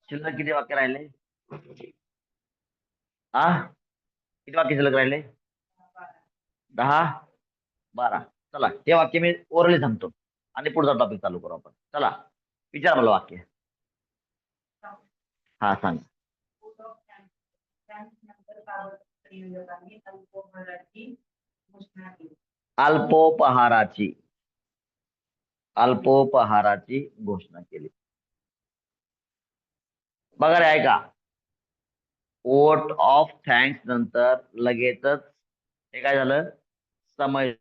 शिल्लक किती वाक्य राहिले? हा, किती वाक्य शिल्लक राहिले? 10, 12. चला हे वाक्य मी ओरली सांगतो आणि पुढचा टॉपिक चालू करू आपण. चला विचार मला वाक्य. हा सांग. अल्पोपहाराची अल्पोपहाराची घोषणा केली. बघा रे ऐका, वोट ऑफ थँक्स नंतर लगेचच हे काय झालं, समय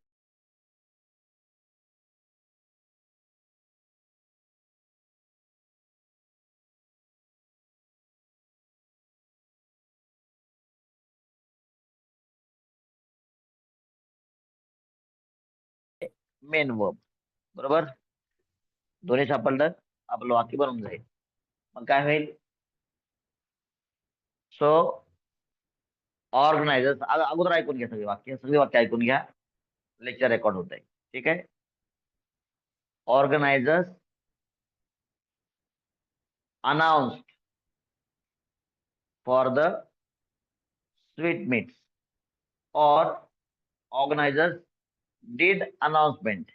मेन वर्ब. बरोबर, दोन्ही सापडलं, आपलं वाक्य बनून जाईल. मग काय होईल? सो ऑर्गनायझर्स, अगोदर ऐकून घ्या, सगळे वाक्य ऐकून घ्या, लेक्चर रेकॉर्ड होत आहे. ठीक आहे. Organisers announced for the sweetmeats, or organizers did announcement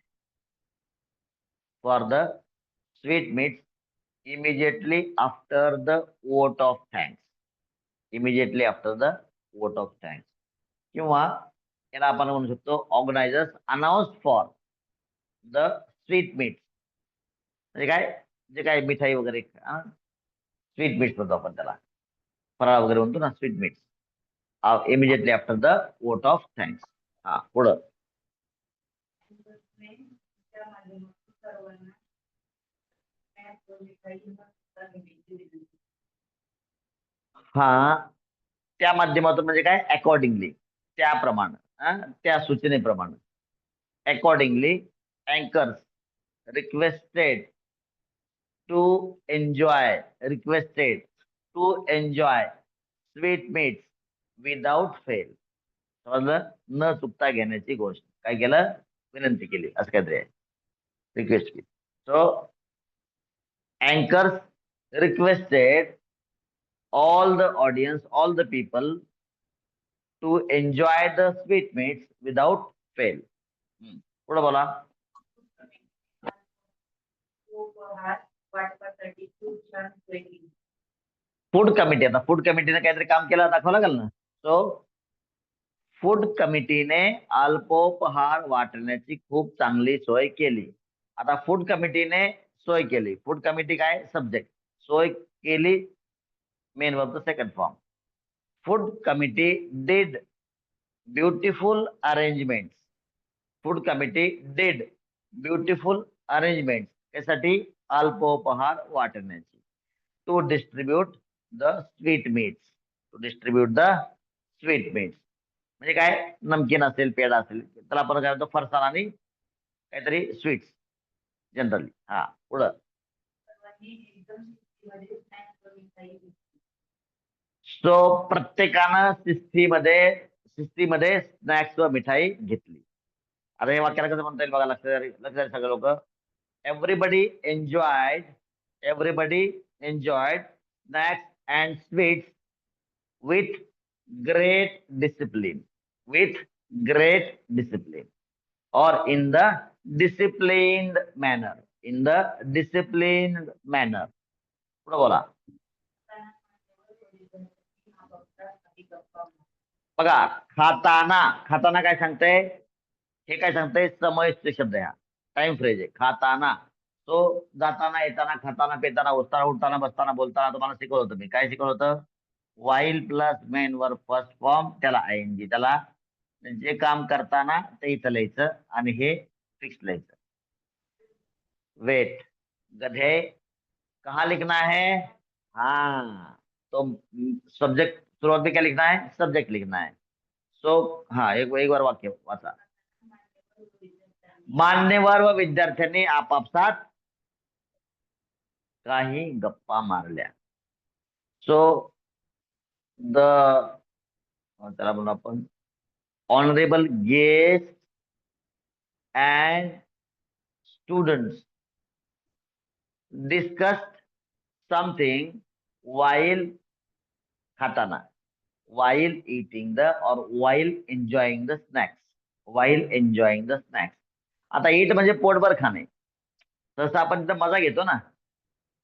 for the sweetmeats immediately after the vote of thanks. Immediately after the vote of thanks. किंवा याला आपण म्हणू शकतो organisers announce for the sweet meats. म्हणजे काय, जे काय मिठाई वगैरे स्वीट मीट्स म्हणतो आपण त्याला, फराळ वगैरे म्हणतो ना, sweet meats. Immediately after the vote of thanks. हा पुढं. हा, त्या माध्यमातून म्हणजे काय, अकॉर्डिंगली, त्याप्रमाणे, त्या सूचनेप्रमाणे. Accordingly anchors requested to enjoy requested to enjoy sweet meats without fail. समजलं, न चुकता घेण्याची गोष्ट काय केलं, विनंती केली, असं काहीतरी आहे, रिक्वेस्ट केली. So anchors requested all the audience, all the people to enjoy the sweetmeats without fail. पुढे बोला. फूड कमिटी, आता फूड कमिटीने काहीतरी काम केलं दाखवावं लागेल ना. सो फूड कमिटीने अल्पोपहार वाटण्याची खूप चांगली सोय केली. आता फूड कमिटीने सोय केली, फूड कमिटी काय, सब्जेक्ट, सोय केली main verb second form. Food committee did beautiful arrangement. Food committee did beautiful arrangement त्यासाठी, अल्पोपहार वाटण्याची. To distribute the sweet meats, to distribute the sweet meats म्हणजे काय, नमकीन असेल, पेढा असेल, त्याला आपण काय म्हणतो, फरसाण आणि काहीतरी स्वीट्स जनरली. हा पुढं. सो प्रत्येकानं शिस्तीमध्ये स्नॅक्स व मिठाई घेतली. आता हे वाक्याला कसं म्हणता येईल बघा, लक्षात सगळे लोक. Everybody enjoyed everybody enjoyed snacks and sweets with great discipline, with great discipline, or in the disciplined manner, in the disciplined manner. पुढे बोला. बघा, खाताना, खाताना काय सांगतंय, हे काय सांगतंय, समयस्थ शब्द आहे हा, टाइम फ्रेज आहे. खाताना, तो जाताना, येताना, खाताना, पेताना, उठताना, उठताना, बसताना, बोलताना तुम्हाला शिकवलं होतं मी. काय शिकवलं होतं, while plus main verb first form, त्याला आयएनजी, त्याला जे काम करताना ते इथं लिहायचं आणि हे फिक्स लिहायचं. वेट, गधे, कहाँ लिखना है, हाँ तो सब्जेक्ट शुरुआत में क्या लिखना है, सब्जेक्ट लिखना है. सो हाँ, एक बार वाक्य वाचा. मान्यवर व विद्यार्थ्यांनी आपापसात काही गप्पा मारल्या. सो द, त्याला म्हणून आपण honourable guest and students discussed something while खाताना, while eating the or while enjoying the snacks, while enjoying the snacks. आता eat म्हणजे पोटभर खाणे, तसं आपण तिथं मजा घेतो ना.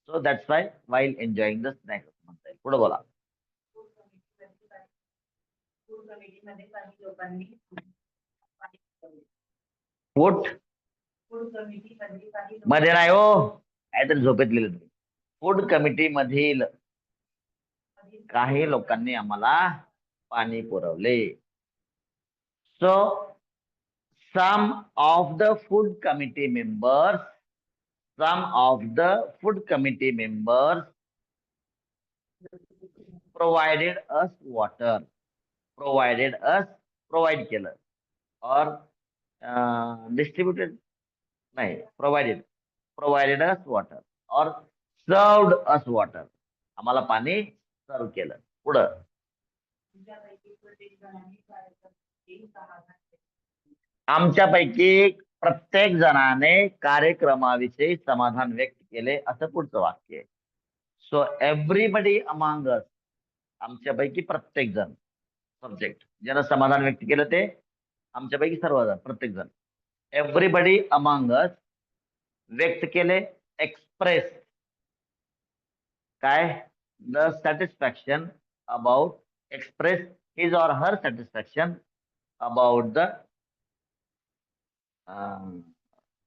So that's why while enjoying the snacks म्हणता येईल. पुढे बोला. फूड मध्ये नाही हो, काहीतरी झोपेत लिहिलं तुम्ही. फूड कमिटी मधील काही लोकांनी आम्हाला पाणी पुरवले. So some of the food committee members, some of the food committee members provided us water, provided us, provide केलं or distributed नाही, provided us water or served us water, आम्हाला पाणी सर्व केलं. पुढं आमच्यापैकी प्रत्येक जणाने कार्यक्रमाविषयी समाधान व्यक्त केले, असं पुढचं वाक्य आहे. सो एव्हरीबडी अमॉंग अस, आमच्यापैकी प्रत्येक जण, सब्जेक्ट, ज्यानं समाधान व्यक्त केलं ते आमच्यापैकी सर्वजण, प्रत्येक जण. एव्हरीबडी अमॉंग अस व्यक्त केले, एक्सप्रेस काय, the satisfaction about, express his or her satisfaction about the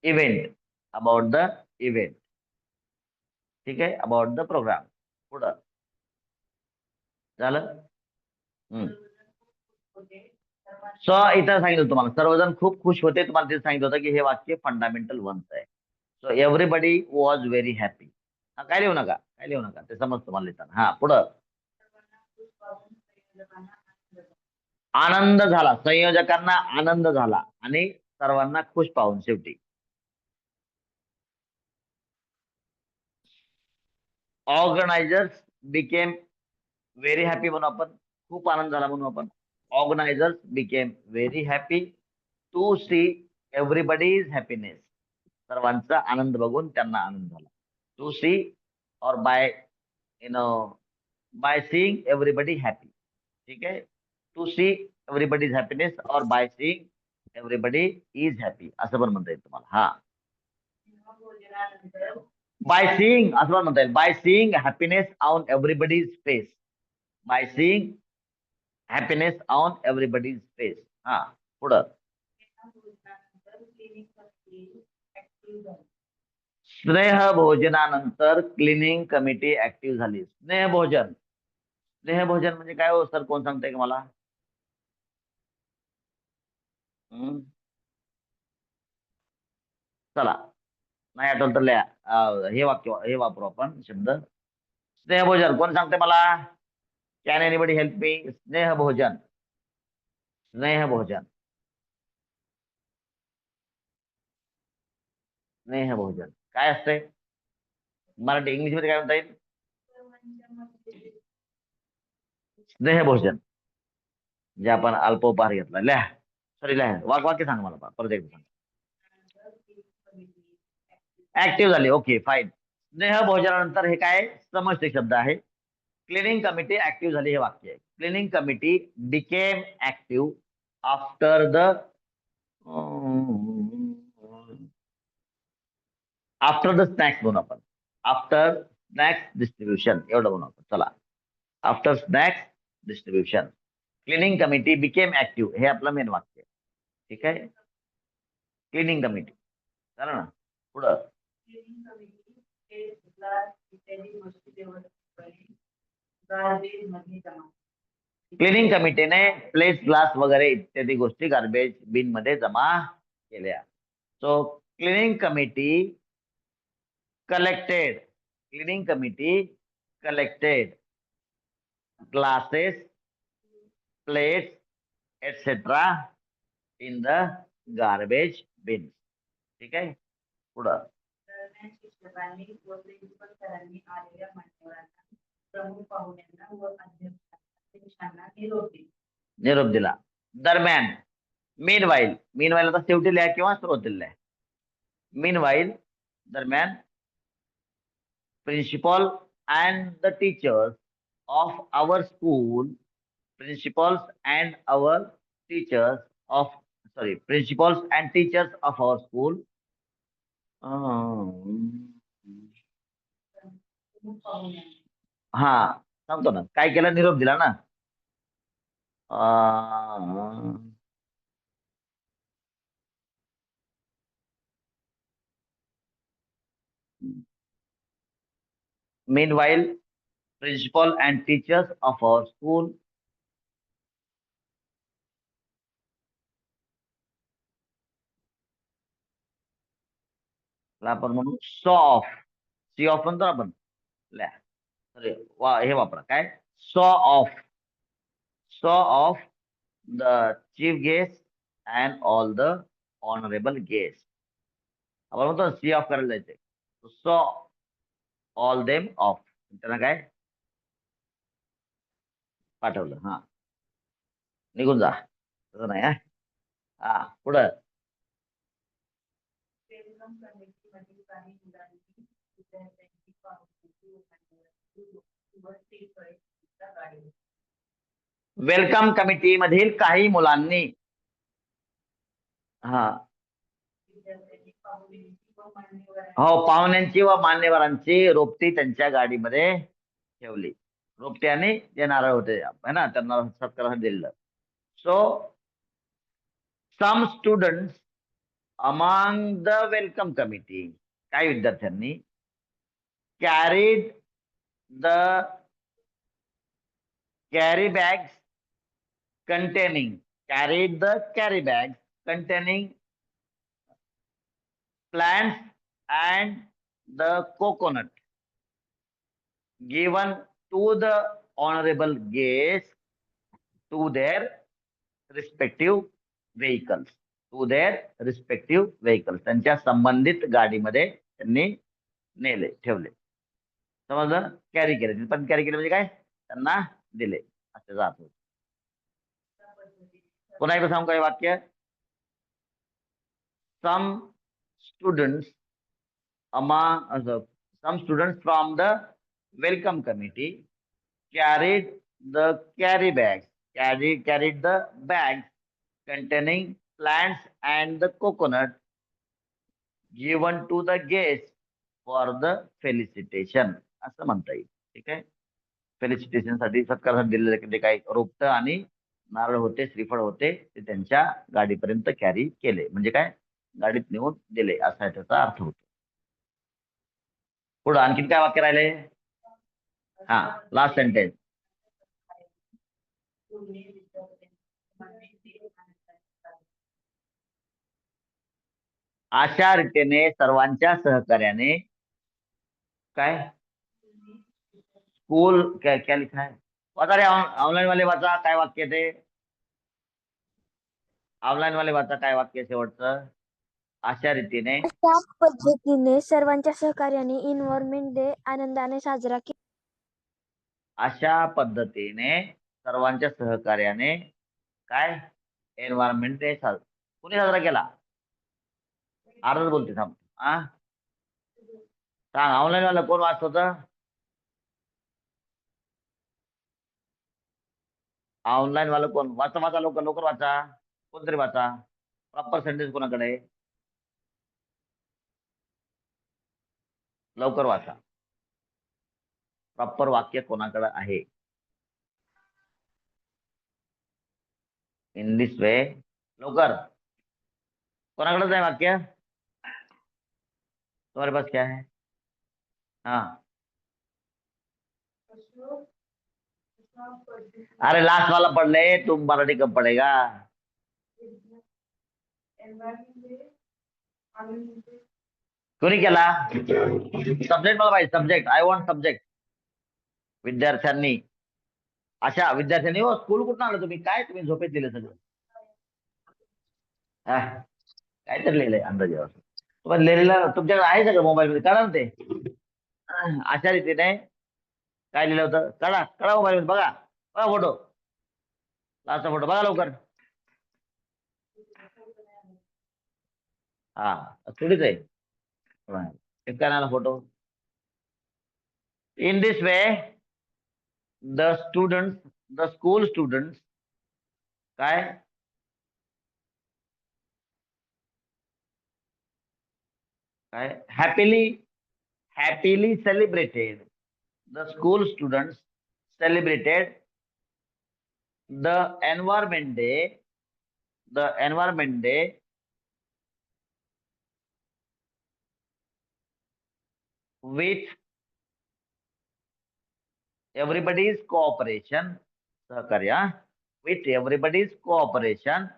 event, about the event. ठीक आहे, अबाउट द प्रोग्राम. पुढं झालं. सो इथं सांगितलं तुम्हाला सर्वजण खूप खुश होते. तुम्हाला तिथे सांगितलं होतं की हे वाक्य फंडामेंटल वनचं आहे. So everybody was very happy. काय लिहू नका, काय लिहू नका, ते समज तुम्हाला लिहिताना. हा पुढं आनंद झाला, संयोजकांना आनंद झाला आणि सर्वांना खुश पाहून. शेवटी ऑर्गनायझर्स बिकेम व्हेरी हॅपी म्हणून आपण, खूप आनंद झाला म्हणून आपण. Organizers became very happy to see everybody's happiness, सर्वांचा आनंद बघून त्यांना आनंद झाला. To see or by by seeing everybody happy. ठीक आहे, to see everybody's happiness or by seeing everybody is happy असं पण म्हणता येईल तुम्हाला. हा, बाय सीइंग असं पण म्हणता येईल, by seeing happiness on everybody's face, by seeing happiness on everybody's face. हा पुढं स्नेहभोजनानंतर क्लिनिंग कमिटी ऍक्टिव्ह झाली. स्नेहभोजन, स्नेहभोजन म्हणजे काय हो सर, कोण सांगताय का मला? चला, नाही आठवलं तर लिहा. हे वाक्य, हे वापरू आपण शब्द. स्नेहभोजन कोण सांगते मला? Can anybody help me? स्नेहभोजन, स्नेहभोजन, स्नेहभोजन काय असते मराठी, इंग्लिश मध्ये काय म्हणता येईल? स्नेहभोजन जे आपण अल्पोपहार घेतला. लिहा, सॉरी लिहा, वाक्य सांग मला परत एकदा सांग. ऍक्टिव्ह झाली, ओके फाईन. स्नेहभोजनानंतर हे काय समजते शब्द आहे. क्लिनिंग कमिटी ऍक्टिव्ह झाली हे वाक्य आहे. Cleaning committee became active after the snacks म्हणून आपण. आफ्टर स्नॅक्स डिस्ट्रीब्युशन एवढं म्हणून आपण. चला, after snacks distribution cleaning committee became active, हे आपलं मेन वाक्य आहे. ठीक आहे, क्लिनिंग कमिटी झालं ना. पुढं क्लिनिंग कमिटीने प्लेट, ग्लास वगैरे इत्यादी गोष्टी गार्बेज बिन मध्ये जमा केल्या. So cleaning committee collected, cleaning committee collected glasses, plates, etc. in the garbage bin. ठीक आहे, पुढं निरोप दिला. दरम्यान, मीन वाईल, मीन वाईल आता शेवटी लिहा किंवा सुरुवातीला लिहा. मीन वाईल दरम्यान principal and the teachers of our school, principals and our teachers of principals and teachers of our school. हा, सांगतो ना काय केलं, निरोप दिला ना. Meanwhile, principal and teachers of our school ला आपण म्हणू सॉ ऑफ. सी ऑफ म्हणतो ना आपण. अरे वा, हे वापरा काय, सॉ ऑफ. सॉ of the chief guest and all the honourable guest. आपण म्हणतो सी ऑफ करायला जायचंय. सॉ ऑल देम ऑफ, त्यांना काय पाठवलं. हा, निघून जा, तसं नाही. हा, हा पुढं. वेलकम कमिटी मधील काही मुलांनी, हा हो, पाहुण्यांची व मान्यवरांची रोपटी त्यांच्या गाडीमध्ये ठेवली. रोपटे आणि जे नारळ होते है ना, त्यांना सत्कार दिलेलं. So some students among the welcome committee, काही विद्यार्थ्यांनी carried the carry bags containing carried the carry bags containing plants and the coconut given to the honorable guests to their respective vehicles. To their respective vehicles, त्यांच्या संबंधित गाडीमध्ये त्यांनी नेले, ठेवले. समजलं, carry केले. पण कॅरी केले म्हणजे काय, त्यांना दिले असं जात होत. पुन्हा एकदा सांगू काय वाक्य. some students some students from the welcome committee carried the carried the bags containing plants and the coconut given to the guests for the felicitation, असं म्हणता येईल. ठीक आहे, फेलिसिटेशन साठी, सत्कारासाठी दिलेले काही रोपट आणि नारळ होते, श्रीफळ होते, ते त्यांच्या गाडीपर्यंत कॅरी केले. म्हणजे काय, गाडीत नेऊन दिले असा त्याचा अर्थ होतो. पुढं आणखीन काय वाक्य राहिले. हा, लास्ट सेंटेन्स. अशा रीतीने सर्वांच्या सहकार्याने काय, स्कूल क्या क्या लिखा है, वाचा रे ऑनलाईन वाले, वाचा काय वाक्य ते. ऑनलाईन वाले वाचा काय वाक्य शेवटचं. अशा रीतीने, अशा पद्धतीने सर्वांच्या सहकार्याने एन्व्हायरमेंट डे आनंदाने साजरा केला. अशा पद्धतीने सर्वांच्या सहकार्याने काय, एन्व्हायरमेंट डे कोणी साजरा केला. अर्धच बोलते, थांब. सांग, ऑनलाईन वाला कोण वाचत होतं. ऑनलाईन वाला कोण, वाचा वाचा, लवकर लवकर वाचा, कोणतरी वाचा. प्रॉपर सेंटेन्स कोणाकडे, लवकर वाचा. प्रॉपर वाक्य कोणाकडे आहे. इन दिस वे, लवकर, कोणाकडेच आहे वाक्य. तुम्हारे पास क्या है. हाँ, अरे लास्ट वाला पढ़ ले, तुम मराठी कब पढ़ेगा. कोणी केला सब्जेक्ट, मला पाहिजे सब्जेक्ट. I want subject. विद्यार्थ्यांनी, अशा विद्यार्थ्यांनी. हो, स्कूल कुठून आलं तुम्ही, काय तुम्ही झोपेत दिलं सगळं. काहीतरी लिहिलंय अंदाजावर. तुम्हाला लिहिलेलं तुमच्याकडे आहे सगळं मोबाईल मध्ये, कळा ना ते. अशा रीतीने काय लिहिलं होतं, कळा कळा मोबाईल मध्ये, बघा बघा फोटो, लास्टचा फोटो बघा लवकर. हा, थोडीच आहे. काय आला photo. In this way, the school students काय काय happily celebrated. The school students celebrated the environment day with everybody's cooperation. सहकार्य with everybody's cooperation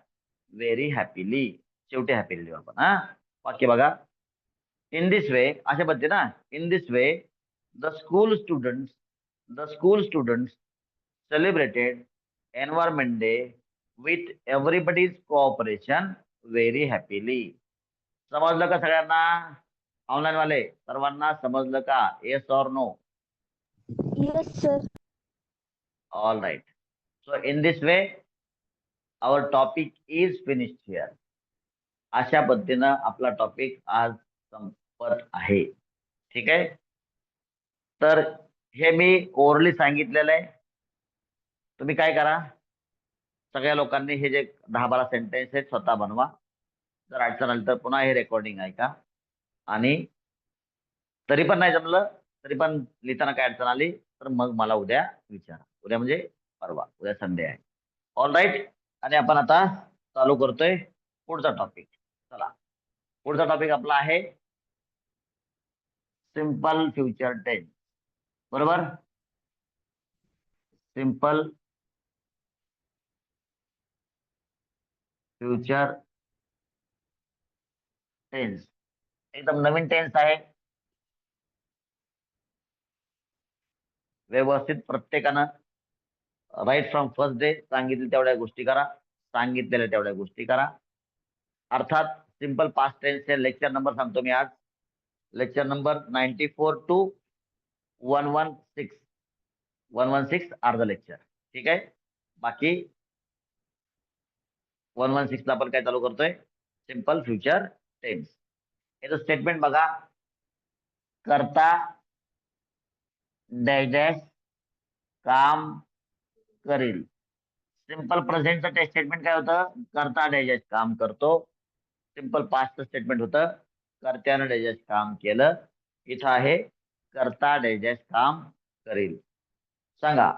very happily. शेवटी happily लिहू आपण वाक्य बघा. In this way अशा पद्धती ना. In this way the school students celebrated environment day with everybody's cooperation very happily. समजलं का सगळ्यांना? ऑनलाईन वाले सर्वांना समजलं का? येस और no? Yes, sir. All right. So in this way, our topic is finished here. अशा पद्धतीनं आपला टॉपिक आज संपत आहे. ठीक आहे. तर हे मी ओरली सांगितलेलं आहे. तुम्ही काय करा, सगळ्या लोकांनी हे जे 10-12 सेंटेन्स आहेत स्वतः बनवा. जर अडचण आली तर पुन्हा हे रेकॉर्डिंग ऐका. आणि तरी पण नाही जमलं तरी पण लिहिताना काय अडचण आली तर मग मला उद्या विचारा. उद्या म्हणजे परवा, उद्या संडे आहे. All right. आणि आपण आता चालू करतोय पुढचा टॉपिक. चला, पुढचा टॉपिक आपला आहे सिंपल फ्युचर टेन्स. बरोबर. सिंपल फ्युचर टेन्स एकदम नवीन टेन्स आहे. व्यवस्थित प्रत्येकानं राईट फ्रॉम फर्स्ट डे सांगितले तेवढ्या गोष्टी करा, सांगितलेल्या तेवढ्या गोष्टी करा. अर्थात सिंपल पास्ट टेन्सचे लेक्चर नंबर सांगतो मी आज. Lecture number 94 to 116. 116 are the lecture. ठीक आहे. बाकी 116 ला आपण काय चालू करतोय, सिंपल फ्युचर टेन्स. याचं स्टेटमेंट बघा. करता डॅश काम करील. सिंपल प्रेझेंटचं स्टेटमेंट काय होतं, करता डॅश काम करतो. सिंपल पास्टचं स्टेटमेंट होतं कर्त्यानं डॅश काम केलं. इथं आहे करता डॅश काम करील. सांगा.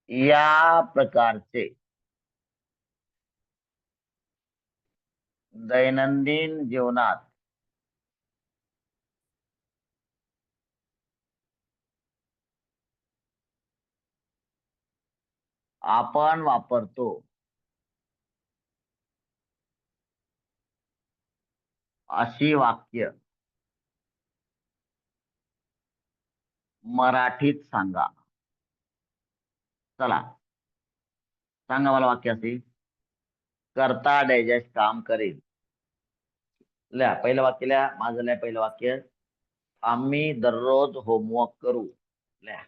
या प्रकारचे दैनंदिन जीवनात आपण वापरतो अशी वाक्य मराठीत सांगा. चला सांगा मला वाक्य असे. करता डॅश काम करेल. लिहा पहिलं वाक्य, लिहा माझं, लिहा पहिलं वाक्य. आम्ही दररोज होमवर्क करू. लिहा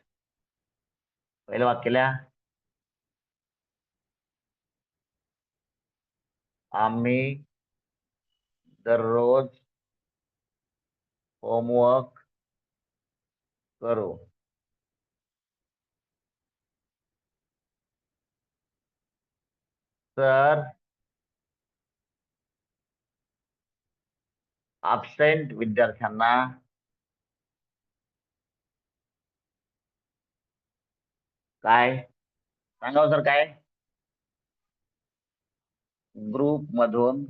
पहिलं वाक्य, लिहा. आम्ही दररोज होमवर्क करू. तर अब्सेंट विद्यार्थ्यांना काय सांगावं सर, काय ग्रुप मधून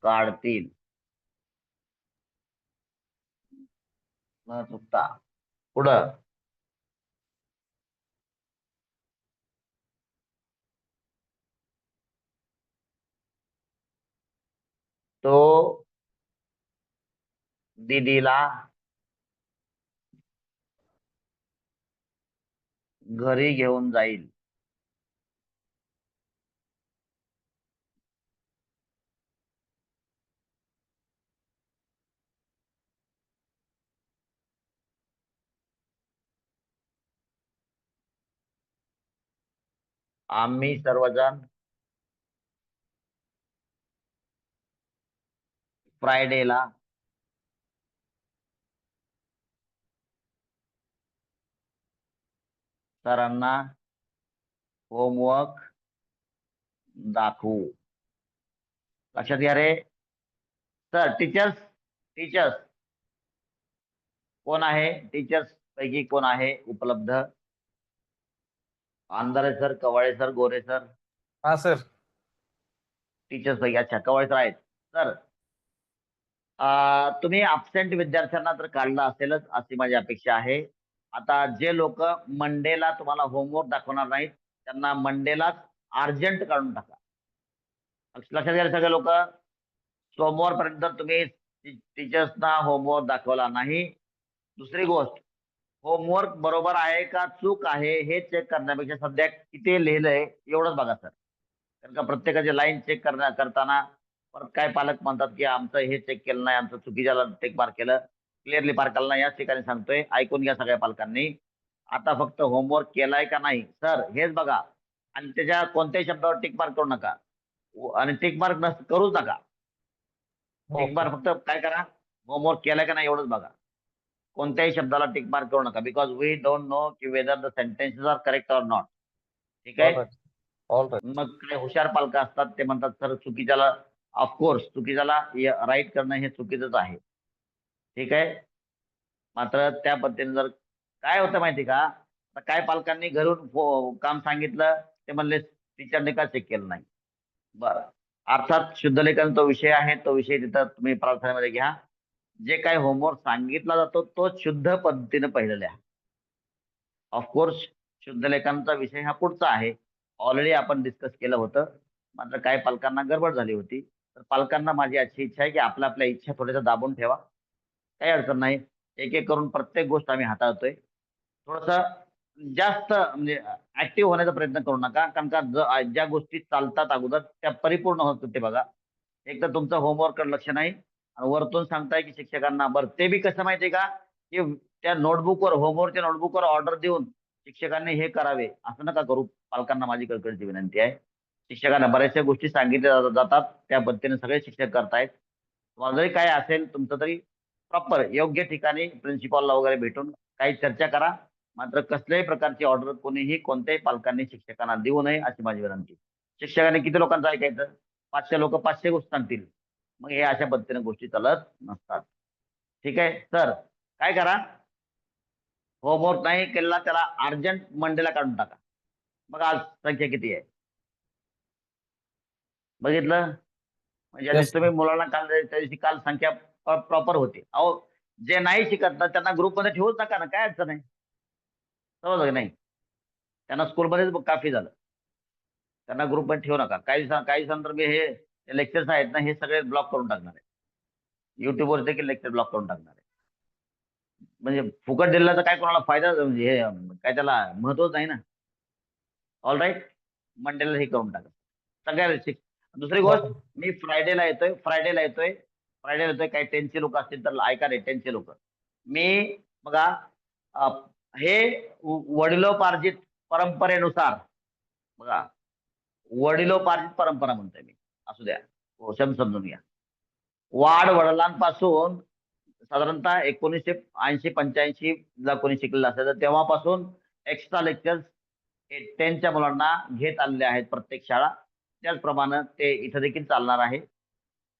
काढतील न चुकता. पुढं तो दीदीला घरी घेऊन जाईल. आम्ही सर्वजण फ्रायडेला सरांना होमवर्क दाखवू. लक्षात घ्या रे सर. टीचर्स टीचर्स कोण आहे? टीचर्स पैकी कोण आहे उपलब्ध? अंधारे सर, कवाळे सर, गोरे सर. हाँ सर. टीचर्स पैकी अच्छा कवाळे सर आहेत. सर तुम्ही अब्सेंट विद्यार्थ्यांना तर काढलं असेलच अशी माझी अपेक्षा आहे. आता जे लोक मंडेला तुम्हाला होमवर्क दाखवणार नाहीत त्यांना मंडेलाच अर्जंट काढून टाका. लक्षात घ्या सगळे लोक. सोमवारपर्यंत तुम्ही टीचर्सना होमवर्क दाखवला नाही. दुसरी गोष्ट, होमवर्क बरोबर आहे का चूक आहे हे चेक करण्यापेक्षा सध्या किती लिहिलंय एवढंच बघा सर. कारण का प्रत्येकाची लाईन चेक करताना परत काय पालक म्हणतात की आमचं हे चेक केलं नाही, आमचं चुकीच्या टेक मार्क केलं. क्लिअरली पालकांना याच ठिकाणी सांगतोय, ऐकून घ्या सगळ्या पालकांनी. आता फक्त होमवर्क केलाय का नाही सर हेच बघा. आणि त्याच्या कोणत्याही शब्दावर टिक मार्क करू नका आणि टिक मार्क करूच नका. टिक मार्क फक्त काय करा, होमवर्क केलाय का नाही एवढंच बघा. कोणत्याही शब्दाला टिक मार्क करू नका. बिकॉज वी डोंट नो की whether the sentences are correct or not. ठीक आहे. मग काय हुशार पालक असतात ते म्हणतात सर चुकीच्याला ऑफकोर्स चुकीच्याला राईट करणं हे चुकीचंच आहे. ठीक आहे. मात्र त्या पद्धतीने जर काय होतं माहिती का, आता काय पालकांनी घरून काम सांगितलं ते म्हणले टीचरने का चेक केलं नाही. बरं, अर्थात शुद्धलेखन तो विषय आहे, तो विषय तिथं तुम्ही प्रार्थनेमध्ये घ्या. जे काय होमवर्क सांगितला जातो तो शुद्ध पद्धतीने पहिलं लिहा. ऑफकोर्स शुद्धलेखनाचा विषय हा पुढचा आहे, ऑलरेडी आपण डिस्कस केलं होतं. मात्र काही पालकांना गडबड झाली होती. तर पालकांना माझी अशी इच्छा आहे की आपल्या आपल्या इच्छा थोड्याशा दाबून ठेवा. काही अडचण नाही. एक एक करून प्रत्येक गोष्ट आम्ही हाताळतोय. थोडस जास्त म्हणजे ऍक्टिव्ह होण्याचा प्रयत्न करू नका. कारण का ज्या गोष्टी चालतात अगोदर त्या परिपूर्ण होत ते बघा. एक तर तुमचं होमवर्क लक्ष नाही आणि वरतून सांगताय की शिक्षकांना. बरं ते बी कसं माहितीये का की त्या नोटबुकवर होमवर्कच्या नोटबुकवर ऑर्डर देऊन शिक्षकांनी हे करावे असं नका करू. पालकांना माझी कळकळीची विनंती आहे. शिक्षकांना बऱ्याचशा गोष्टी सांगितल्या जातात त्या पद्धतीने सगळे शिक्षक करतायत. तुम्हाला जरी काय असेल तुमचं तरी प्रॉपर योग्य ठिकाणी प्रिन्सिपॉलला वगैरे भेटून काही चर्चा करा. मात्र कसल्याही प्रकारची ऑर्डर कोणीही कोणत्याही पालकांनी शिक्षकांना देऊ नये अशी माझी विनंती. शिक्षकांनी किती लोकांचं ऐकायचं? 500 लोक 500 गोष्टी सांगतील. मग हे अशा पद्धतीने गोष्टी चालत नसतात. ठीक आहे. तर काय करा, होमवर्क नाही केला त्याला अर्जंट मंडेला काढून टाका. मग आज संख्या किती आहे बघितलं. म्हणजे तुम्ही मुलांना काल त्या दिवशी काल संख्या प्रॉपर होती. अहो जे नाही शिकत ना त्यांना ग्रुपमध्ये ठेवूच नका ना, काय अडचण आहे. समजलं की नाही. त्यांना स्कूलमध्येच काफी झालं. त्यांना ग्रुपमध्ये ठेवू नका. काही तर मी हे लेक्चर्स आहेत ना हे सगळे ब्लॉक करून टाकणार आहे. युट्यूबवर देखील लेक्चर ब्लॉक करून टाकणार आहे. म्हणजे फुकट दिलेला तर काय कोणाला फायदा म्हणजे हे काय त्याला महत्वच नाही ना. All right. मंडेला हे करून टाका सगळ्या. दुसरी गोष्ट, मी फ्रायडेला येतोय काही 10चे लोक असतील तर ऐका रे. 10चे लोक मी बघा हे वडिलोपार्जित परंपरेनुसार बघा, वडिलोपार्जित परंपरा म्हणतोय मी. असू द्या समजून घ्या. वाढ वडिलांपासून साधारणतः 1980-85 ला कोणी शिकलेलं असेल तर तेव्हापासून एक्स्ट्रा लेक्चर्स 10च्या मुलांना घेत आलेले आहेत प्रत्येक शाळा. त्याचप्रमाणे ते इथं देखील चालणार आहे.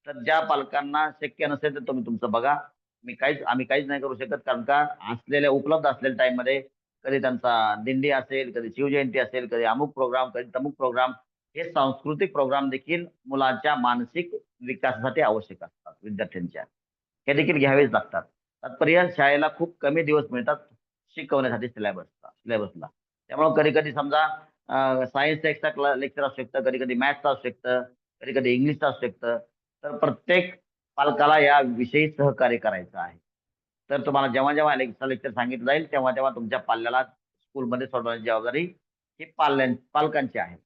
तर ज्या पालकांना शक्य नसेल तर तुम्ही तुमचं बघा. आम्ही काहीच नाही करू शकत. कारण का उपलब्ध असलेल्या टाइम मध्ये कधी त्यांचा दिंडी असेल, कधी शिवजयंती असेल, कधी अमुक प्रोग्राम, कधी तमुक प्रोग्राम. हे सांस्कृतिक प्रोग्राम देखील मुलांच्या मानसिक विकासासाठी आवश्यक असतात विद्यार्थ्यांच्या. हे देखील घ्यावेच लागतात. तात्पर्य शाळेला खूप कमी दिवस मिळतात शिकवण्यासाठी सिलेबसला. त्यामुळे कधी कधी समजा सायन्सचं एक्स्ट्रा लेक्चर असू शकतं, कधी कधी मॅथ्सचं असू शकतं, कधी कधी इंग्लिशचं असू शकतं. तर प्रत्येक पालकाला या विषयी सहकार्य करायचं आहे. तर तुम्हाला जेव्हा जेव्हा एक्स्ट्रा लेक्चर सांगितलं जाईल तेव्हा तेव्हा तुमच्या पाल्याला स्कूलमध्ये सोडवण्याची जबाबदारी ही पालकांची आहे.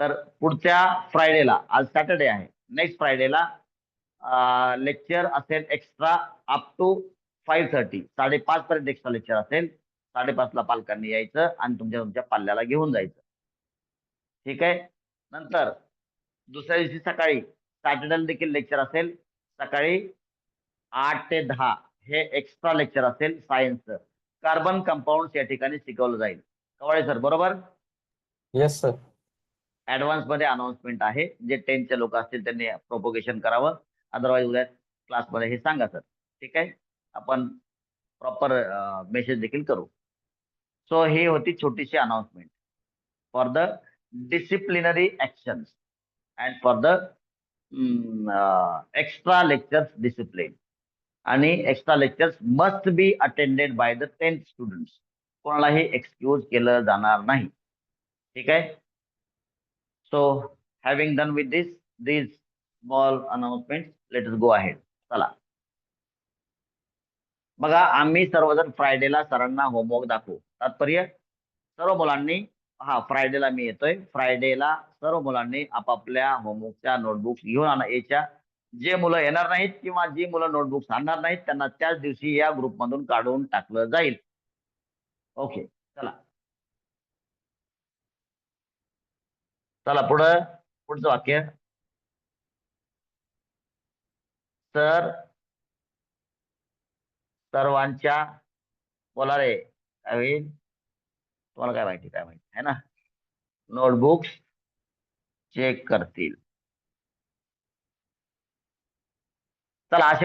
तर पुढच्या फ्रायडेला, आज सॅटर्डे आहे, नेक्स्ट फ्रायडेला लेक्चर असेल एक्स्ट्रा अप टू 5:30 5:30 पर्यंत एक्स्ट्रा लेक्चर असेल. 5:30 ला पालकांनी यायचं आणि तुमच्या पाल्याला घेऊन जायचं. ठीक आहे. नंतर दुसऱ्या दिवशी सकाळी सॅटर्डेला देखील लेक्चर असेल सकाळी 8 ते 10 हे एक्स्ट्रा लेक्चर असेल सायन्सचं. कार्बन कंपाऊंड या ठिकाणी शिकवलं जाईल. कवाळे सर बरोबर. Yes sir. ऍडव्हान्स मध्ये अनाउन्समेंट आहे. जे 10चे लोक असतील त्यांनी प्रोपोगेशन करावं. अदरवाईज उद्या क्लासमध्ये हे सांगा सर. ठीक आहे. आपण प्रॉपर मेसेज देखील करू. सो ही होती छोटीशी announcement for the disciplinary actions and for the extra lectures discipline. आणि extra lectures must be attended by the 10th students. कोणालाही एक्सक्यूज केलं जाणार नाही. ठीक आहे. So, having done with these small announcements, let us go ahead. चला. बघा आम्ही सर्वजण फ्रायडेला सरांना होमवर्क दाखवू. तात्पर्य सर्व मुलांनी फ्रायडेला मी येतोय. फ्रायडेला सर्व मुलांनी आपापल्या होमवर्कच्या नोटबुक्स घेऊन यायच्या. जे मुलं येणार नाहीत किंवा जी मुलं नोटबुक्स आणणार नाहीत त्यांना त्याच दिवशी या ग्रुपमधून काढून टाकलं जाईल. ओके. चला चला पुढचं वाक्य. सर सर्वांच्या बोला रे काय होईल. तुम्हाला काय माहिती है ना. नोटबुक्स चेक करतील. चला अशी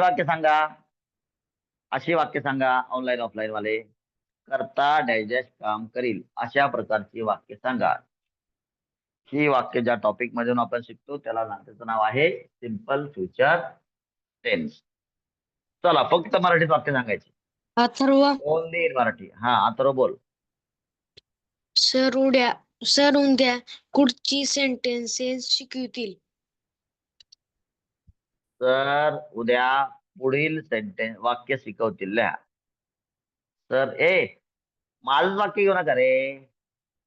वाक्य सांगा ऑनलाईन ऑफलाईन वाले. करता डायजेस्ट काम करील अशा प्रकारची वाक्य सांगा. ही वाक्य ज्या टॉपिक मधून आपण शिकतो त्याचं नाव आहे सिंपल फ्युचर टेन्स. चला फक्त मराठीत वाक्य सांगायचे. अथर्व. Only in Marathi. अथर्व बोल. सर उद्या कुठची सेंटेन्सेस शिकवतील. सर उद्या पुढील सेंटेन्स वाक्य शिकवतील. लिहा. सर माझंच वाक्य घेऊ नका रे.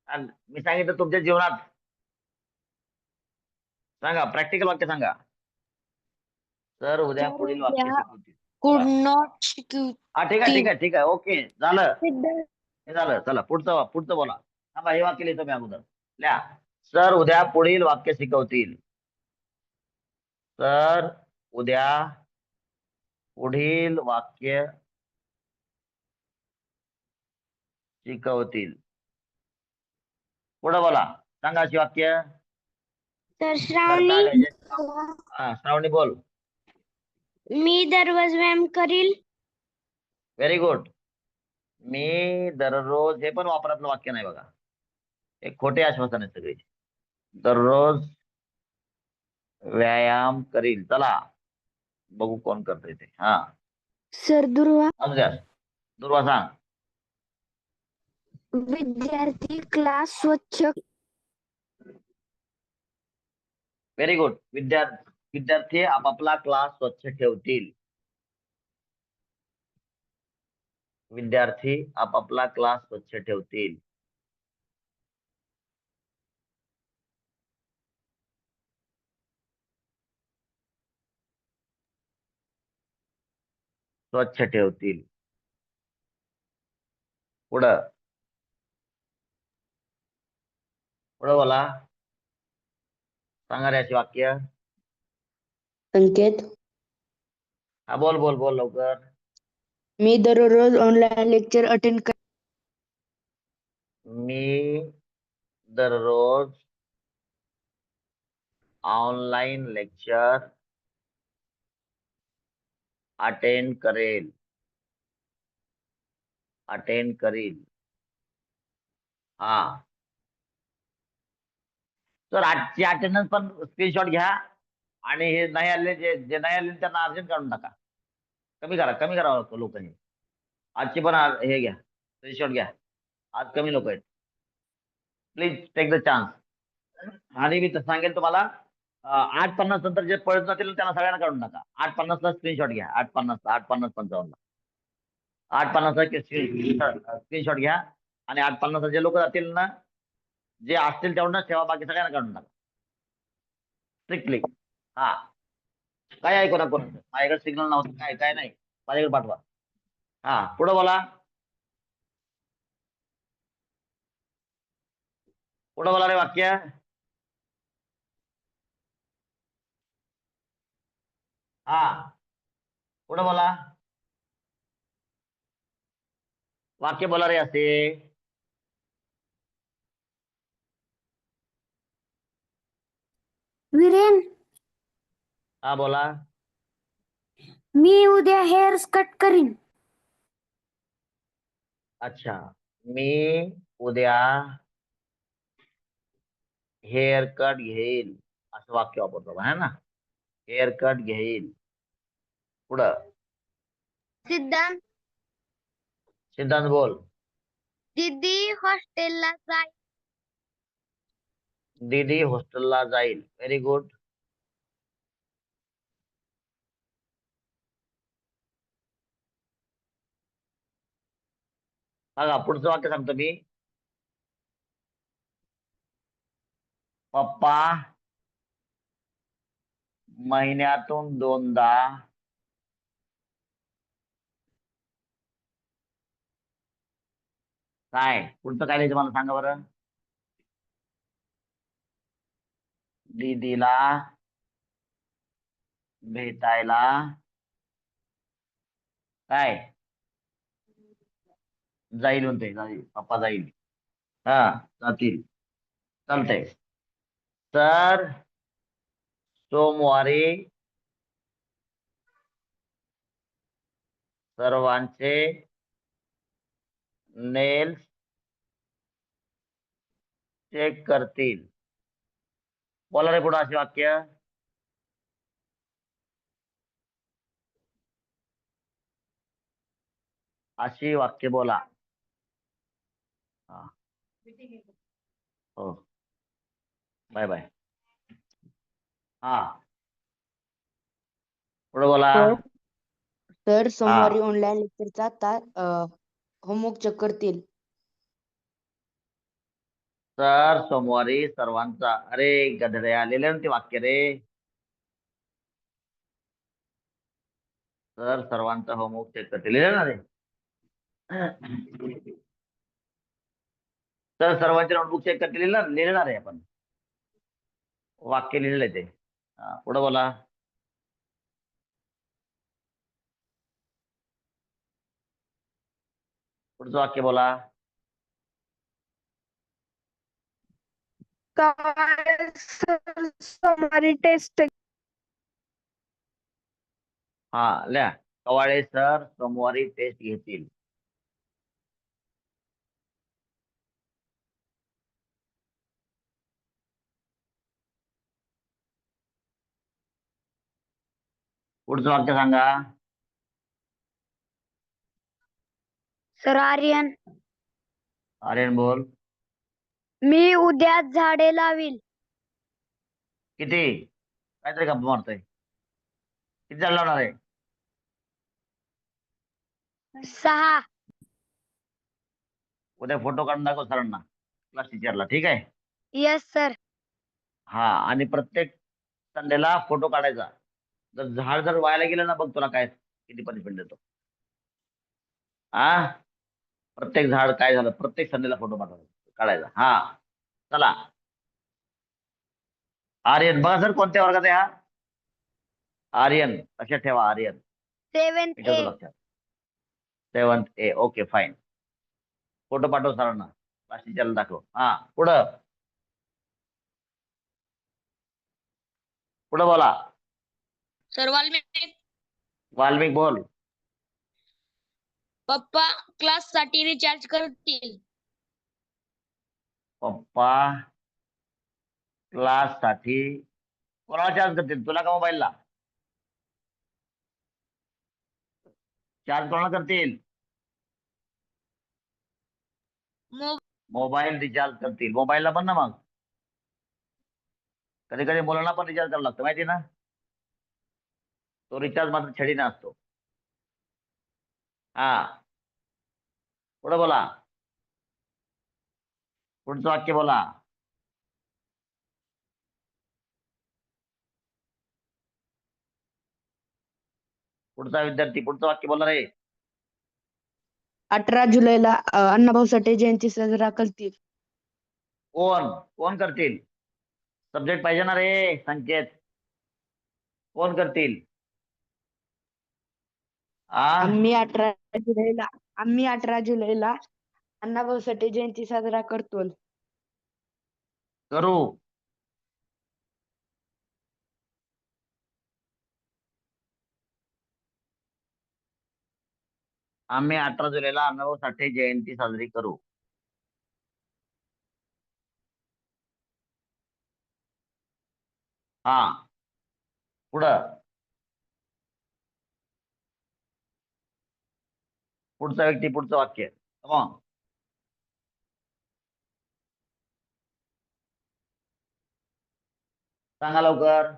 मी सांगितलं तुमच्या जीवनात सांगा. प्रॅक्टिकल वाक्य सांगा. सर उद्या पुढील वाक्य शिकवतील. कुड नॉट शिकवतील. ठीक आहे. ओके झालं. हे झालं. चला पुढचं बोला. हे वाक्य लिहितो मी अगोदर. लिहा. सर उद्या पुढील वाक्य शिकवतील. सर उद्या पुढील वाक्य शिकवतील. पुढे बोला. सांगा अशी वाक्य. तर श्रावणी बोल. मी दररोज व्यायाम करील. Very good. मी दररोज हे पण वापरातलं वाक्य नाही बघा. हे खोटे आश्वासन आहे सगळे. दररोज व्यायाम करील. चला बघू कोण करतोय ते. सर दुर्वा सांग. विद्यार्थी क्लास स्वच्छ. Very good. विद्यार्थी आपापला क्लास स्वच्छ ठेवतील. विद्यार्थी आपापला क्लास स्वच्छ ठेवतील. स्वच्छ ठेवतील. पुढं बोला. सांगा रे अशी वाक्य. संकेत. बोल लवकर. मी दररोज ऑनलाईन लेक्चर अटेंड कर. मी दररोज ऑनलाईन लेक्चर अटेंड करील. तर आजची अटेंडन्स पण स्क्रीनशॉट घ्या. आणि हे नाही आले जे नाही आले त्यांना अर्जंट काढून टाका. कमी करा लोकांनी. आजची पण हे घ्या स्क्रीनशॉट घ्या. आज कमी लोक आहेत. Please take the chance. आणि मी सांगेल तुम्हाला 8:50 नंतर जे पळत जातील त्यांना सगळ्यांना काढून टाका. 8:50ला स्क्रीनशॉट घ्या. 8:50 8:55 8:50 स्क्रीनशॉट घ्या. आणि 8:50 जे लोक जातील ना जे असतील तेवढं ठेवा. बाकी सगळ्यांना काढून टाका स्ट्रिक्टली. काय ऐकू ना कोण. माझ्याकडे सिग्नल नव्हतं. काय नाही. माझ्याकडे पाठवा. पुढे बोला. रे वाक्य. पुढे बोला. वाक्य बोला रे असे. विरेन, हा बोला. मी उद्या हेअर कट करीन. अच्छा, मी उद्या हेअर कट घेईल असं वाक्य वापरतो है ना. हेअर कट घेईल. पुढं सिद्धांत, सिद्धांत बोल. दीदी हॉस्टेलला जाईल. दीदी हॉस्टेलला जाईल. Very good. बघा पुढचं वाक्य सांगतो मी. पप्पा महिन्यातून 2दा काय पुढचं काय लिहायचं मला सांगा बरं. दीदीला भेटायला काय जाईल म्हणते. जाईल, पप्पा जाईल. हा, जातील. चालतंय. तर सोमवारी सर्वांचे नेल्स चेक करतील. बोला रे पुढे असे वाक्य. अशी वाक्य बोला. हा. हो, बाय बाय. हा, पुढे बोला. सर सोमवारी हा, ऑनलाईन लेक्चरचा तास होमवर्क चेक करतील. तर सोमवारी सर्वांचा. अरे गधडे आलेले ना ते वाक्य रे. तर सर्वांचा होमवर्क चेक करतील लिहिलं ना रे. तर सर्वांचे नोटबुक चेक करतील लिहिणार आहे आपण. वाक्य लिहिलेलं आहे ते. पुढे बोला. पुढचं वाक्य बोला. सोमवारी टेस्ट. हा लिहा. कवाळे सर सोमवारी टेस्ट घेतील. पुढचं वाक्य सांगा. सर आर्यन, आर्यन बोल. मी उद्या झाडे लावील. किती काहीतरी गप्पा मारतोय. किती झाड लावणार आहे. 6. उद्या फोटो काढून दाखव सरांना, क्लास टीचरला. ठीक आहे. Yes sir. हा, आणि प्रत्येक संडेला फोटो काढायचा. जर वायाला गेलं ना बघ तुला काय किती पनिशमेंट देतो. प्रत्येक झाड काय झालं प्रत्येक संडेला फोटो काढायचा. हा, चला. आर्यन बघा सर कोणत्या वर्गात आहे हा. आर्यन लक्षात ठेवा. आर्यन 7th मी ठेवतो A. लक्षात. 7th A. Okay fine. Photo पाठव सरांना, क्लास टीचरला दाखव. पुढं पुढं बोला. सर वाल्मिक बोल. पप्पा क्लास साठी रिचार्ज करतील. पप्पा क्लास साठी कोणाला चार्ज करतील, तुला का मोबाईलला चार्ज कोणाला करतील. मोबाईल रिचार्ज करतील. मोबाईलला पण ना मग कधी कधी मुलांना पण रिचार्ज करावं लागतं माहिती ना. तो रिचार्ज मात्र छडीने असतो. पुढे बोला. पुढचं वाक्य बोला. पुढचा विद्यार्थी पुढचं वाक्य बोलणार आहे. 18 जुलैला अण्णाभाऊ साठे जयंती साजरा करतील. कोण कोण करतील. सब्जेक्ट पाहिजे ना रे संकेत. कोण करतील. आम्ही 18 जुलैला अण्णाभाऊ साठे जयंती साजरा करतो. करू. आम्ही 18 जुलैला अण्णाभाऊ साठे जयंती साजरी करू. हा, पुढं पुढचा व्यक्ती, पुढचं वाक्य. Come on. सांगा लवकर,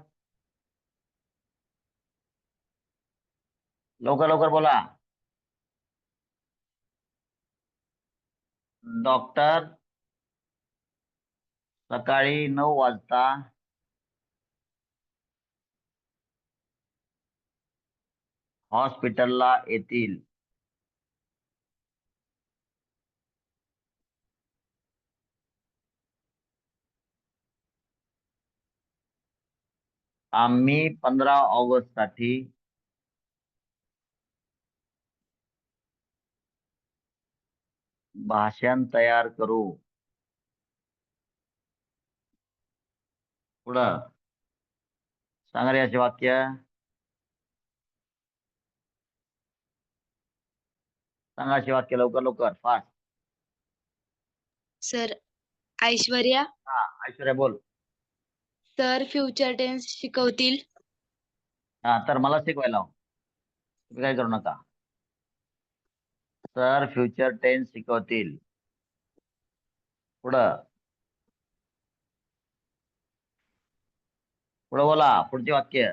लवकर लवकर बोला. डॉक्टर सकाळी 9 वाजता हॉस्पिटलला येतील. आम्ही 15 ऑगस्ट साठी भाषण तयार करू. पुढं सांगा रे असे वाक्य. सांगा असे वाक्य लवकर लवकर, फास्ट. सर ऐश्वर्या हा, ऐश्वर्या बोल. सर फ्युचर टेन्स शिकवतील. हा, तर मला शिकवायला लाव. तुम्ही काय करू नका. सर फ्युचर टेन्स शिकवतील. पुढं पुढं बोला, पुढचे वाक्य.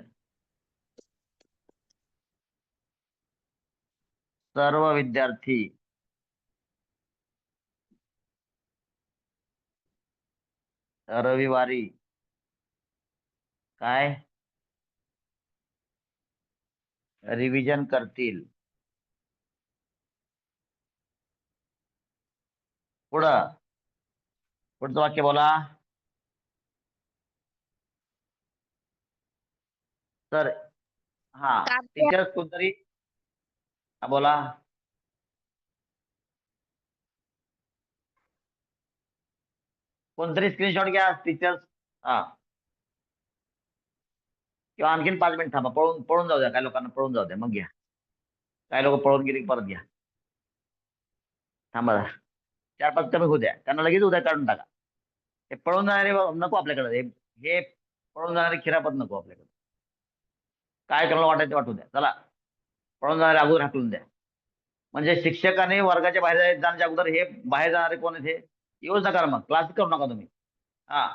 सर्व विद्यार्थी रविवारी काय रिव्हिजन करतील. पुढं पुढचं वाक्य बोला. तर हा, टीचर्स कोणतरी. हा, बोला. कोणतरी स्क्रीनशॉट घ्या टीचर्स. हा, किंवा आणखीन 5 मिनिट थांबा. पळून पळून जाऊ द्या, काही लोकांना पळून जाऊ द्या, मग घ्या. काही लोक पळून गेली की परत घ्या. थांबा जरा. 4-5 कमी होऊ द्या, त्यांना लगेच उद्या काढून टाका. हे पळून जाणारे नको आपल्याकडे. हे पळून जाणारे खिरापत नको आपल्याकडे. काय करायला वाटायचं वाटू द्या. चला, पळून जाणारे अगोदर हाकलून द्या. म्हणजे शिक्षकाने वर्गाच्या बाहेर जाण्याच्या अगोदर हे बाहेर जाणारे कोण आहेत हे येऊच नका. मग क्लास करू नका तुम्ही. हा,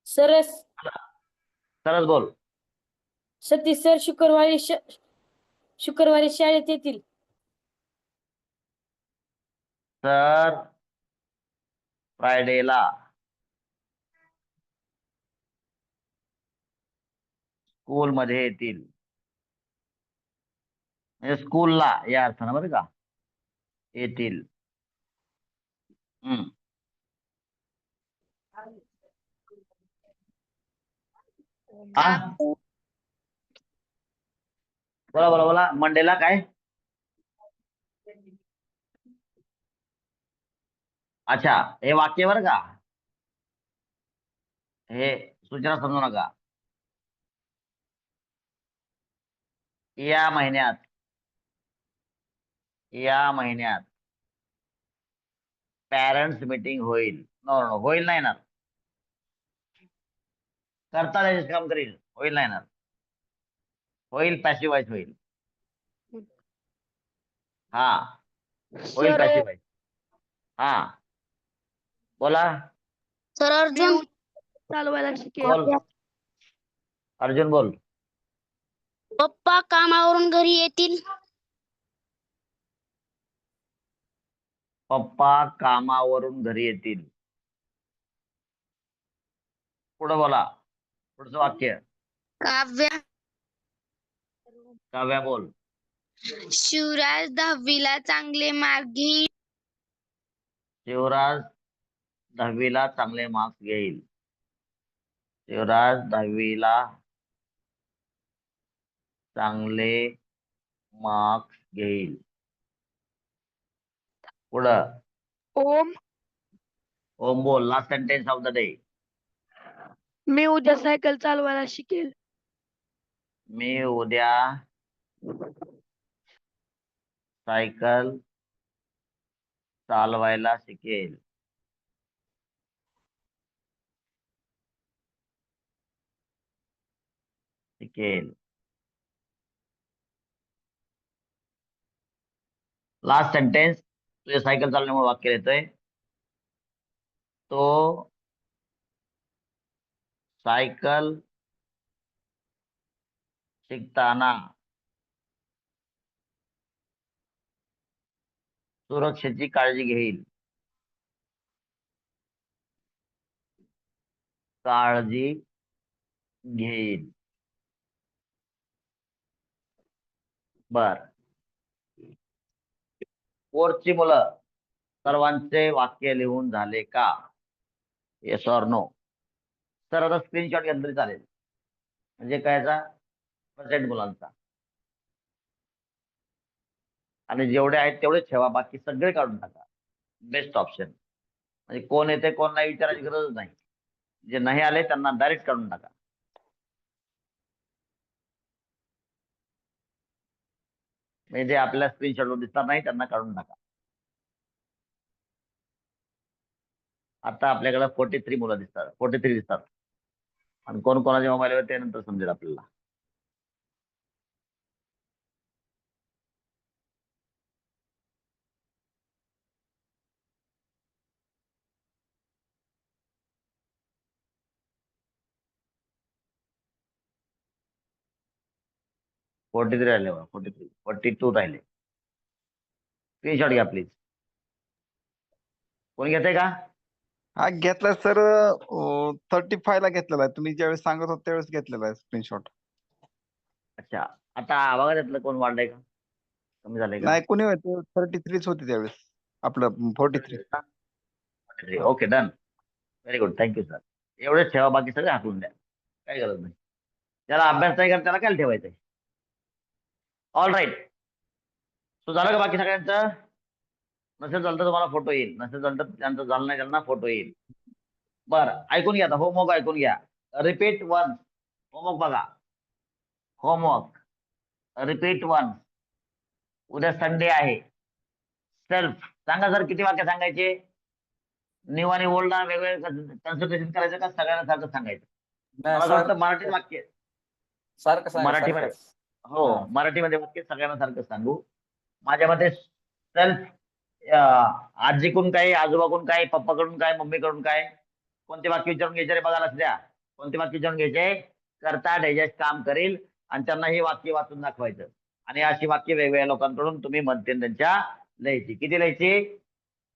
सरस सरच बोल. सतीश सर शुक्रवारी शाळेत येतील. सर फ्रायडेला स्कूल मध्ये येतील. म्हणजे स्कूलला या अर्थानं बरं का, येतील. हा, बोला बोला बोला. मंडेला काय. अच्छा, हे वाक्य बरं का, हे सूचना समजू नका. या महिन्यात पॅरेंट्स मीटिंग होईल. नो नो, होईल नाही ना, करता त्याचे काम करील. होईल नाही ना, होईल पॅसिव्ह व्हॉइस होईल. हा, होईल सर पॅसिव्ह व्हॉइस. हा, बोला. सर अर्जुन चालवायला बोल अर्जुन, बोल. पप्पा कामावरून घरी येतील. पप्पा कामावरून घरी येतील. पुढे बोला, पुढचं वाक्य. काव्या बोल. शिवराज 10वीला चांगले मार्क घेईल. शिवराज 10वीला चांगले मार्क्स घेईल. शिवराज 10वीला चांगले मार्क्स घेईल. पुढं ओम, ओम बोल. Last sentence of the day. मी उद्या सायकल चालवायला शिकेल. मी उद्या सायकल चालवायला शिकेल. लास्ट सेंटेन्स तुझे सायकल चालवण्यामुळे वाक्य येतोय. तो सायकल शिकताना सुरक्षेची काळजी घेईल. काळजी घेईल. बर. फोर्थची मुलं सर्वांचे वाक्य लिहून झाले का? Yes or no. तर आता स्क्रीनशॉट घेतलं तरी चालेल. म्हणजे कायचा प्रेझेंट मुलांचा. आणि जेवढे आहेत तेवढेच ठेवा, बाकी सगळे काढून टाका. Best option. म्हणजे कोण येते कोण नाही विचारायची गरज नाही. जे नाही आले त्यांना डायरेक्ट काढून टाका. म्हणजे जे आपल्या स्क्रीनशॉटवर दिसणार नाही त्यांना काढून टाका. आता आपल्याकडे 43 मुलं दिसतात. 43 दिसतात. आणि कोण कोणाच्या मोबाईलवर ते नंतर समजेल आपल्याला. फोर्टी राहिले बघा. 43, 42 राहिले. स्क्रीनशॉट घ्या प्लीज. कोण घेते का? हा घेतलाय सर. 35 ला घेतलेला आहे. तुम्ही ज्यावेळेस सांगत होता त्यावेळेस घेतलेला आहे स्क्रीनशॉट. अच्छा. आता आवाज यातलं कोण वाढलंय का? कमी झालंय का? नाही कोणी 33 होती त्यावेळेस. आपलं 43. Okay done. Very good. Thank you sir. एवढेच ठेवा, बाकी सगळे हाकलून द्या. काही गरज नाही. ज्याला अभ्यास नाही करत त्याला काय ठेवायचंय. All right. सो झालं का बाकी सगळ्यांचं? नसेल झालं तर तुम्हाला फोटो येईल. नसेल झालं तर त्यांचं झालं नाही त्यांना फोटो येईल. बरं, ऐकून घ्या आता. होमवर्क ऐकून घ्या. Repeat one. होमवर्क बघा. Homework repeat one. उद्या संडे आहे. सेल्फ सांगा सर, किती वाक्य सांगायचे? न्यू आणि ओल्ड वेगवेगळे कन्सल्टेशन करायचं का सगळ्यांना सारखं सांगायचं? नाही मला असं वाटतं मराठीत वाक्य. सारखं सांगा, मराठीमध्ये सारखंच. हो, हा. मराठीमध्ये वाक्य सगळ्यांना सारखं सांगू. माझ्या मते सेल्फ आजीकडून काय, आजोबाकडून काय, पप्पाकडून काय, मम्मीकडून काय, कोणते वाक्य विचारून घ्यायचे रे बघा. लक्ष द्या. कोणते वाक्य विचारून घ्यायचे? करता डायजेस्ट काम करेल आणि त्यांना हे वाक्य वाचून दाखवायचं. आणि अशी वाक्य वेगवेगळ्या लोकांकडून तुम्ही मध्यंतरच्या लिहायची. किती लिहायची?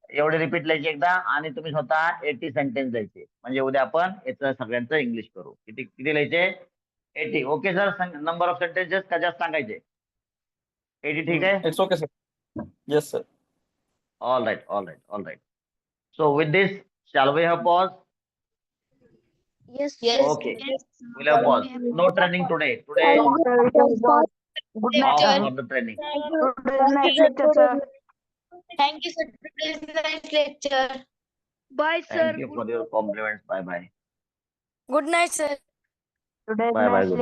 एवढे रिपीट लिहायचे एकदा. आणि तुम्ही स्वतः 80 सेंटेन्स द्यायचे. म्हणजे उद्या आपण याचं सगळ्यांचं इंग्लिश करू. किती किती लिहायचे? 80. Okay sir. Number of sentences का जास्त सांगायचे? 80 ठीक आहे? It's okay sir. Yes sir. All right, all right, all right. So with this, shall we have pause? Yes. Okay. We'll have pause. No training today. Today Good night, off sir. for the training. Good night, lecture, sir. Thank you, sir. Today's nice lecture. Bye, sir. Thank you for your compliments. Bye bye. Good night, sir. Today's Bye bye. nice Good